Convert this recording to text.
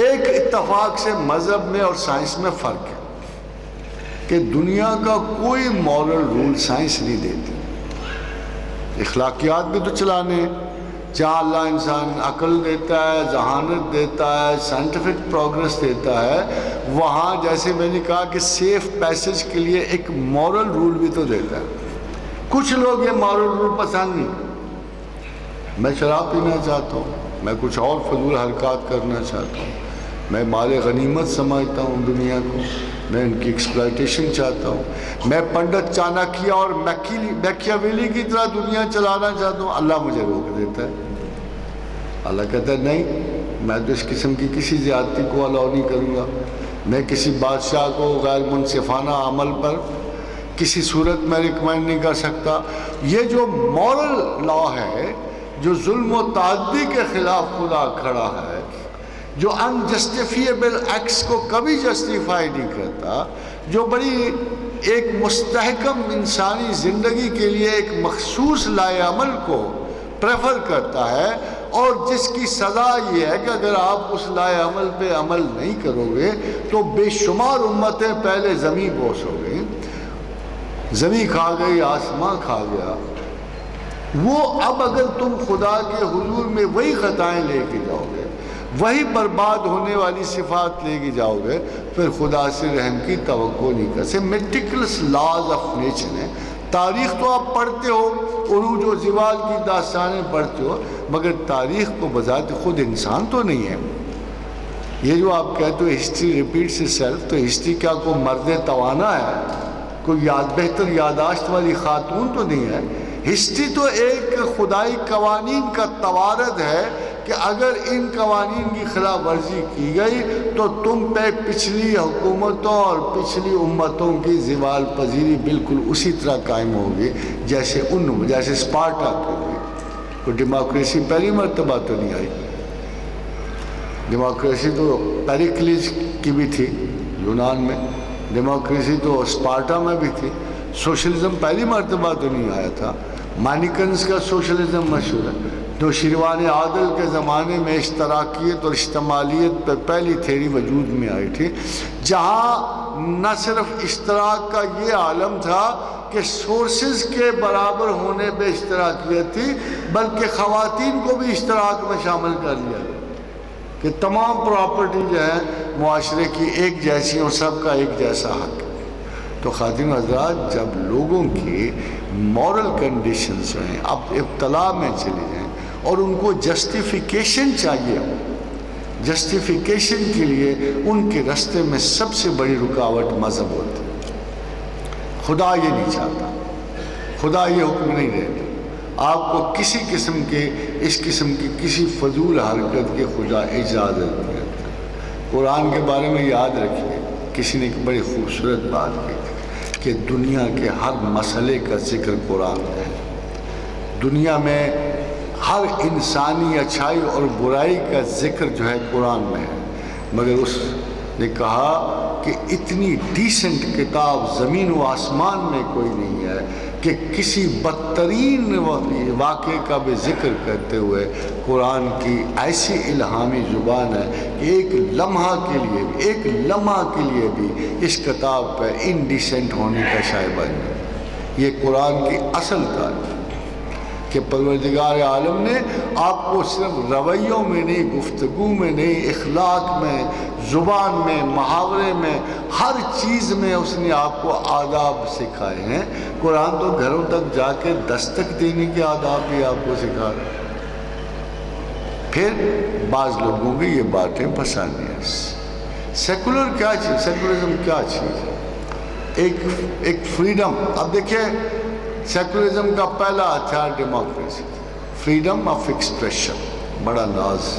ایک اتفاق سے مذہب میں اور سائنس میں فرق ہے کہ دنیا کا کوئی مورل رول سائنس نہیں دیتی. اخلاقیات بھی تو چلانے ہیں. جہاں اللہ انسان عقل دیتا ہے، ذہانت دیتا ہے، سائنٹیفک پروگرس دیتا ہے، وہاں جیسے میں نے کہا کہ سیف پیسج کے لیے ایک مورل رول بھی تو دیتا ہے. کچھ لوگ یہ مورل رول پسند نہیں. میں شراب پینا چاہتا ہوں، میں کچھ اور فضول حرکات کرنا چاہتا ہوں، میں مال غنیمت سمجھتا ہوں دنیا کو، میں ان کی ایکسپلائٹیشن چاہتا ہوں، میں پنڈت چانکیہ اور میکیاویلی کی طرح دنیا چلانا چاہتا ہوں. اللہ مجھے روک دیتا ہے. اللہ کہتا ہے نہیں، میں تو اس قسم کی کسی زیادتی کو الاؤ نہیں کروں گا. میں کسی بادشاہ کو غیر منصفانہ عمل پر کسی صورت میں ریکمینڈ نہیں کر سکتا. یہ جو مورل لا ہے، جو ظلم و تعدی کے خلاف خدا کھڑا ہے، جو انجسٹیفیبل ایکٹس کو کبھی جسٹیفائی نہیں کرتا، جو بڑی ایک مستحکم انسانی زندگی کے لیے ایک مخصوص لائے عمل کو پریفر کرتا ہے، اور جس کی سزا یہ ہے کہ اگر آپ اس لائے عمل پہ عمل نہیں کرو گے تو بے شمار امتیں پہلے زمین بوس ہو گئی. زمین کھا گئی، آسمان کھا گیا. وہ اب اگر تم خدا کے حضور میں وہی خطائیں لے کے جاؤ گے، وہی برباد ہونے والی صفات لے کے جاؤ گے، پھر خدا سے رحم کی توقع نہیں کر سکتے. میٹیکولس لاز آف نیچر ہیں. تاریخ تو آپ پڑھتے ہو، عروج و زوال کی داستانیں پڑھتے ہو، مگر تاریخ کو بذات خود انسان تو نہیں ہے. یہ جو آپ کہتے ہو ہسٹری ریپیٹس اٹ سیلف، تو ہسٹری کیا کوئی مرد توانا ہے؟ کوئی بہتر یاداشت والی خاتون تو نہیں ہے. ہسٹری تو ایک خدائی قوانین کا توارد ہے کہ اگر ان قوانین کی خلاف ورزی کی گئی تو تم پہ پچھلی حکومتوں اور پچھلی امتوں کی زوال پذیری بالکل اسی طرح قائم ہوگی جیسے اسپارٹا کے لیے. کوئی ڈیموکریسی پہلی مرتبہ تو نہیں آئی. ڈیموکریسی تو پیریکلیس کی بھی تھی یونان میں، ڈیموکریسی تو اسپارٹا میں بھی تھی. سوشلزم پہلی مرتبہ تو نہیں آیا تھا. مانیکنز کا سوشلزم مشہور ہے. جو شیروان عادل کے زمانے میں اشتراکیت اور اشتمالیت پر پہلی تھیری وجود میں آئی تھی، جہاں نہ صرف اشتراک کا یہ عالم تھا کہ سورسز کے برابر ہونے پہ اشتراکیت تھی، بلکہ خواتین کو بھی اشتراک میں شامل کر لیا گیا کہ تمام پراپرٹی جو ہے معاشرے کی ایک جیسی اور سب کا ایک جیسا حق ہے. تو خواتین حضرات، جب لوگوں کی مورل کنڈیشنز ہیں اب ابتلا میں چلی جائیں اور ان کو جسٹیفیکیشن چاہیے، جسٹیفیکیشن کے لیے ان کے راستے میں سب سے بڑی رکاوٹ مذہب ہوتی ہے. خدا یہ نہیں چاہتا، خدا یہ حکم نہیں دیتا آپ کو کسی قسم کے اس قسم کی کسی فضول حرکت کے خدا اجازت نہیں دیتا. قرآن کے بارے میں یاد رکھیے، کسی نے ایک بڑی خوبصورت بات کی تھی کہ دنیا کے ہر مسئلے کا ذکر قرآن میں ہے. دنیا میں ہر انسانی اچھائی اور برائی کا ذکر جو ہے قرآن میں ہے، مگر اس نے کہا کہ اتنی ڈیسنٹ کتاب زمین و آسمان میں کوئی نہیں ہے کہ کسی بدترین واقعے کا بھی ذکر کرتے ہوئے قرآن کی ایسی الہامی زبان ہے کہ ایک لمحہ کے لیے بھی اس کتاب پہ انڈیسنٹ ہونے کا شائبہ نہیں. یہ قرآن کی اصل تعلیم کہ پروردگار عالم نے آپ کو صرف رویوں میں نہیں، گفتگو میں نہیں، اخلاق میں، زبان میں، محاورے میں، ہر چیز میں اس نے آپ کو آداب سکھائے ہیں. قرآن تو گھروں تک جا کے دستک دینے کے آداب بھی آپ کو سکھا رہے ہیں. پھر بعض لوگوں کی یہ باتیں پسند ہیں. سیکولر کیا چیز، سیکولرزم کیا چیز ہے؟ ایک فریڈم. اب دیکھیں، سیکولرزم کا پہلا ہتھیار ڈیموکریسی، فریڈم آف ایکسپریشن. بڑا ناز.